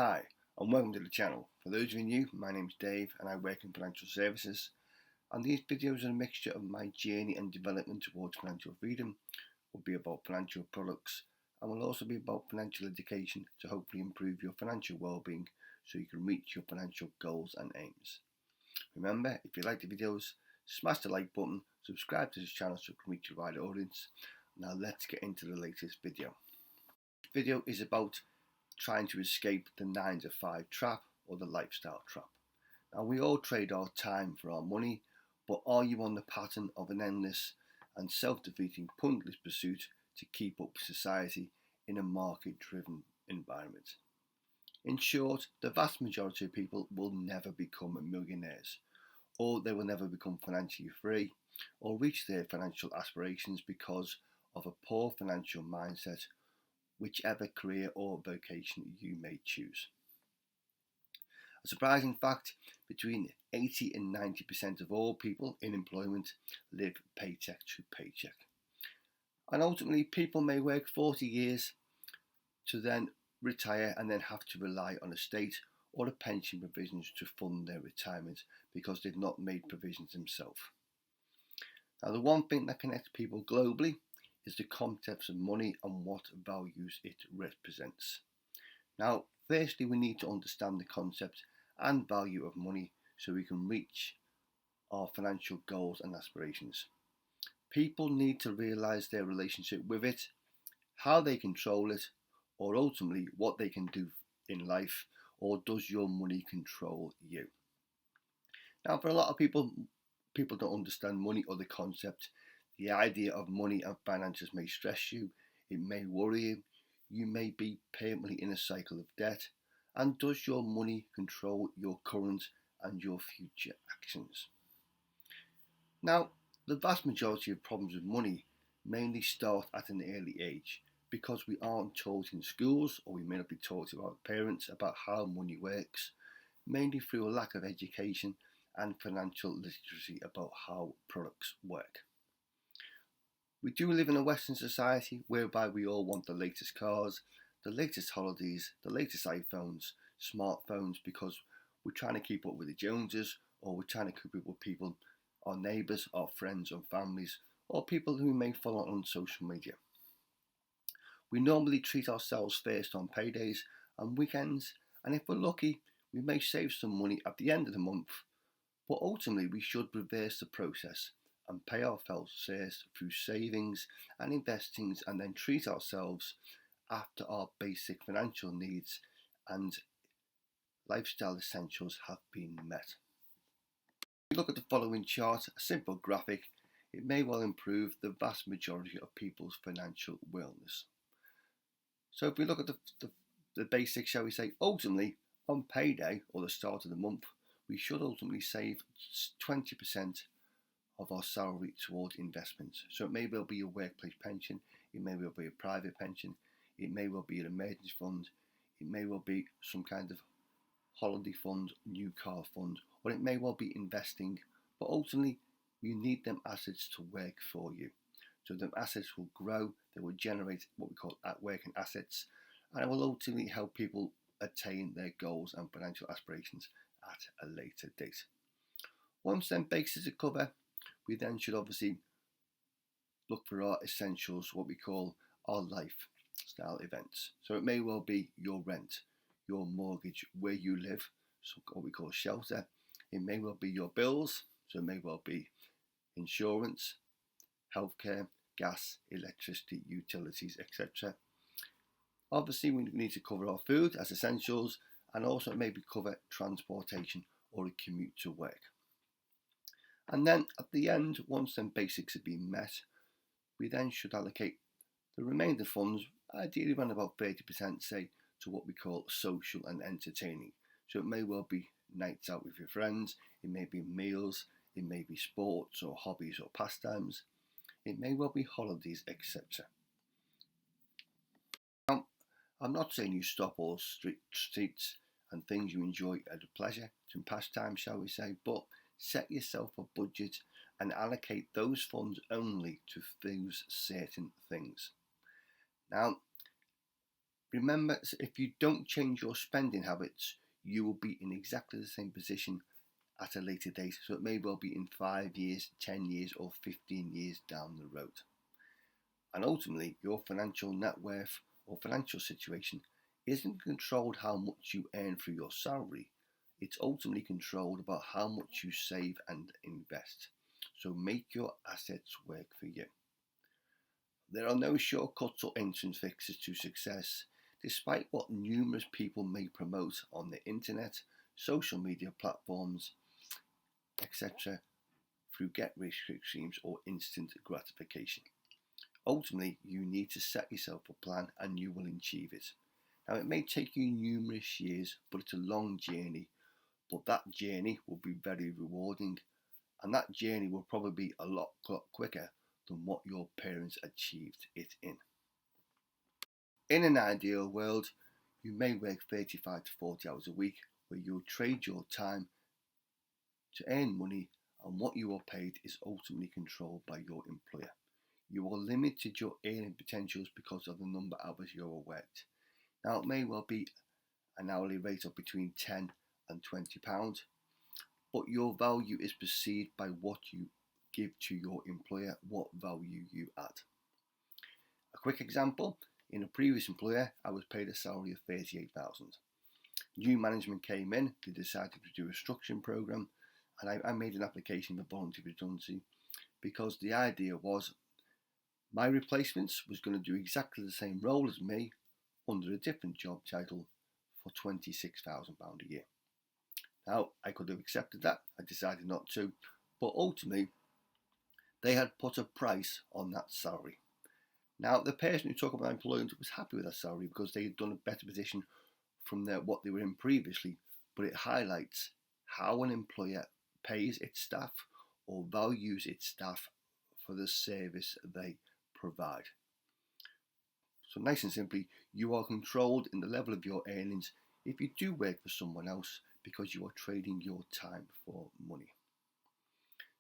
Hi, and welcome to the channel. For those of you new, my name is Dave and I work in financial services. And these videos are a mixture of my journey and development towards financial freedom. Will be about financial products and will also be about financial education to hopefully improve your financial well-being so you can reach your financial goals and aims. Remember, if you like the videos, smash the like button, subscribe to this channel so you can reach a wider audience. Now let's get into the latest video. This video is about trying to escape the 9 to 5 trap or the lifestyle trap. Now we all trade our time for our money, but are you on the pattern of an endless and self-defeating pointless pursuit to keep up with society in a market-driven environment? In short, the vast majority of people will never become millionaires, or they will never become financially free, or reach their financial aspirations because of a poor financial mindset, whichever career or vocation you may choose. A surprising fact, between 80 and 90% of all people in employment live paycheck to paycheck. And ultimately, people may work 40 years to then retire and then have to rely on a state or a pension provisions to fund their retirement because they've not made provisions themselves. Now, the one thing that connects people globally is the concepts of money and what values it represents. Now, firstly, we need to understand the concept and value of money so we can reach our financial goals and aspirations. People need to realise their relationship with it, how they control it, or ultimately what they can do in life, or does your money control you? Now, for a lot of people don't understand money or the concept. The idea of money and finances may stress you, it may worry you, you may be permanently in a cycle of debt. And does your money control your current and your future actions? Now, the vast majority of problems with money mainly start at an early age because we aren't taught in schools, or we may not be taught to our parents about how money works, mainly through a lack of education and financial literacy about how products work. We do live in a Western society whereby we all want the latest cars, the latest holidays, the latest iPhones, smartphones, because we're trying to keep up with the Joneses, or we're trying to keep up with people, our neighbours, our friends and families, or people who we may follow on social media. We normally treat ourselves first on paydays and weekends, and if we're lucky, we may save some money at the end of the month, but ultimately we should reverse the process and pay ourselves first through savings and investings, and then treat ourselves after our basic financial needs and lifestyle essentials have been met. If you look at the following chart, a simple graphic, it may well improve the vast majority of people's financial wellness. So if we look at the basics, shall we say, ultimately on payday or the start of the month, we should ultimately save 20% of our salary towards investments. So it may well be a workplace pension, it may well be a private pension, it may well be an emergency fund, it may well be some kind of holiday fund, new car fund, or it may well be investing, but ultimately you need them assets to work for you. So them assets will grow, they will generate what we call working assets, and it will ultimately help people attain their goals and financial aspirations at a later date. Once them bases are covered, we then should obviously look for our essentials, what we call our lifestyle events. So it may well be your rent, your mortgage, where you live, so what we call shelter. It may well be your bills, so it may well be insurance, healthcare, gas, electricity, utilities, etc. Obviously, we need to cover our food as essentials, and also maybe cover transportation or a commute to work. And then at the end, once them basics have been met, we then should allocate the remainder funds, ideally around about 30%, say, to what we call social and entertaining. So it may well be nights out with your friends, it may be meals, it may be sports or hobbies or pastimes, it may well be holidays, etc. Now, I'm not saying you stop all streets and things you enjoy at a pleasure, some pastime, shall we say, but set yourself a budget and allocate those funds only to those certain things. Now, Remember, if you don't change your spending habits, you will be in exactly the same position at a later date. So it may well be in 5 years, 10 years, or 15 years down the road. And ultimately, your financial net worth or financial situation isn't controlled how much you earn through your salary. It's ultimately controlled about how much you save and invest. So make your assets work for you. There are no shortcuts or instant fixes to success, despite what numerous people may promote on the internet, social media platforms, etc., through get rich quick schemes or instant gratification. Ultimately, you need to set yourself a plan and you will achieve it. Now, it may take you numerous years, but it's a long journey. But that journey will be very rewarding, and that journey will probably be a lot quicker than what your parents achieved it in. In an ideal world, you may work 35 to 40 hours a week where you'll trade your time to earn money, and what you are paid is ultimately controlled by your employer. You are limited your earning potentials because of the number of hours you are worked. Now, it may well be an hourly rate of between £10 and £20, but your value is perceived by what you give to your employer, what value you add. A quick example, in a previous employer, I was paid a salary of £38,000. New management came in, they decided to do a restructuring programme, and I made an application for voluntary redundancy because the idea was my replacements was going to do exactly the same role as me under a different job title for £26,000 a year. Now, I could have accepted that, I decided not to, but ultimately they had put a price on that salary. Now, the person who took up my employment was happy with that salary because they had done a better position from what they were in previously, but it highlights how an employer pays its staff or values its staff for the service they provide. So nice and simply, you are controlled in the level of your earnings if you do work for someone else because you are trading your time for money.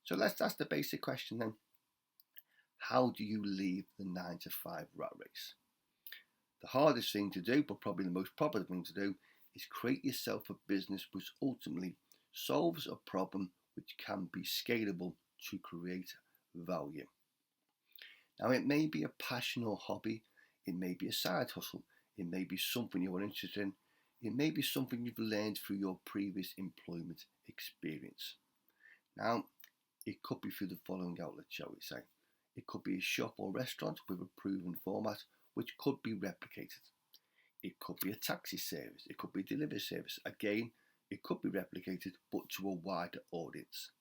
So let's ask the basic question then. How do you leave the 9 to 5 rat race? The hardest thing to do, but probably the most popular thing to do, is create yourself a business which ultimately solves a problem which can be scalable to create value. Now, it may be a passion or hobby, it may be a side hustle, it may be something you are interested in, it may be something you've learned through your previous employment experience. Now, it could be through the following outlets, shall we say. It could be a shop or restaurant with a proven format which could be replicated. It could be a taxi service, it could be a delivery service. Again, it could be replicated but to a wider audience.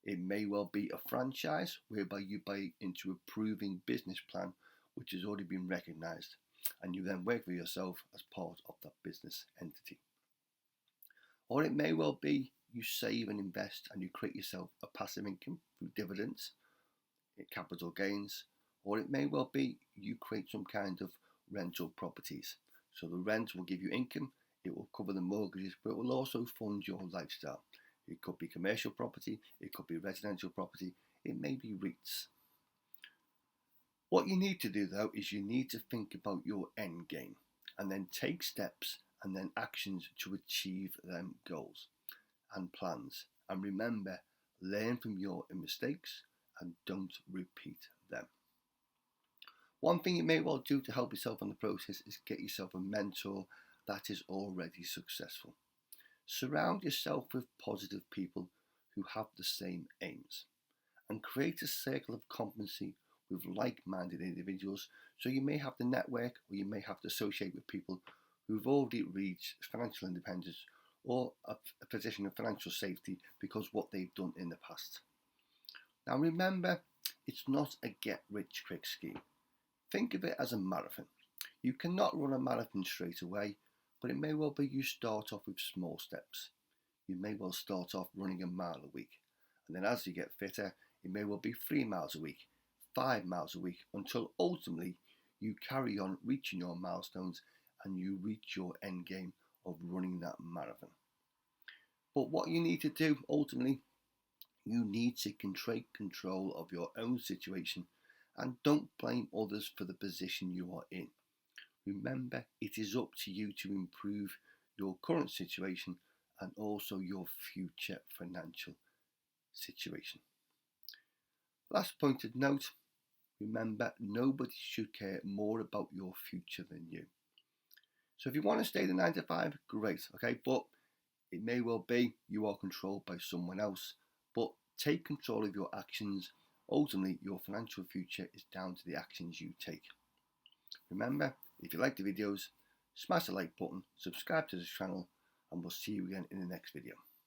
It may well be a franchise whereby you buy into a proven business plan which has already been recognised and you then work for yourself as part of that business entity. Or it may well be you save and invest and you create yourself a passive income through dividends, capital gains, or it may well be you create some kind of rental properties. So the rent will give you income, it will cover the mortgages, but it will also fund your lifestyle. It could be commercial property, it could be residential property, it may be REITs. What you need to do though is you need to think about your end game and then take steps and then actions to achieve them goals and plans. And remember, learn from your mistakes and don't repeat them. One thing you may well do to help yourself on the process is get yourself a mentor that is already successful. Surround yourself with positive people who have the same aims and create a circle of competency with like-minded individuals. So you may have to network or you may have to associate with people who've already reached financial independence or a position of financial safety because what they've done in the past. Now remember, it's not a get-rich-quick scheme. Think of it as a marathon. You cannot run a marathon straight away, but it may well be you start off with small steps. You may well start off running a mile a week, and then as you get fitter, it may well be 3 miles a week, 5 miles a week, until ultimately you carry on reaching your milestones and you reach your end game of running that marathon. But what you need to do ultimately, you need to take control of your own situation and don't blame others for the position you are in. Remember, it is up to you to improve your current situation and also your future financial situation. Last pointed note, remember, nobody should care more about your future than you. So if you want to stay the 9 to 5, great, okay, but it may well be you are controlled by someone else, but take control of your actions. Ultimately, your financial future is down to the actions you take. Remember, if you like the videos, smash the like button, subscribe to this channel, and we'll see you again in the next video.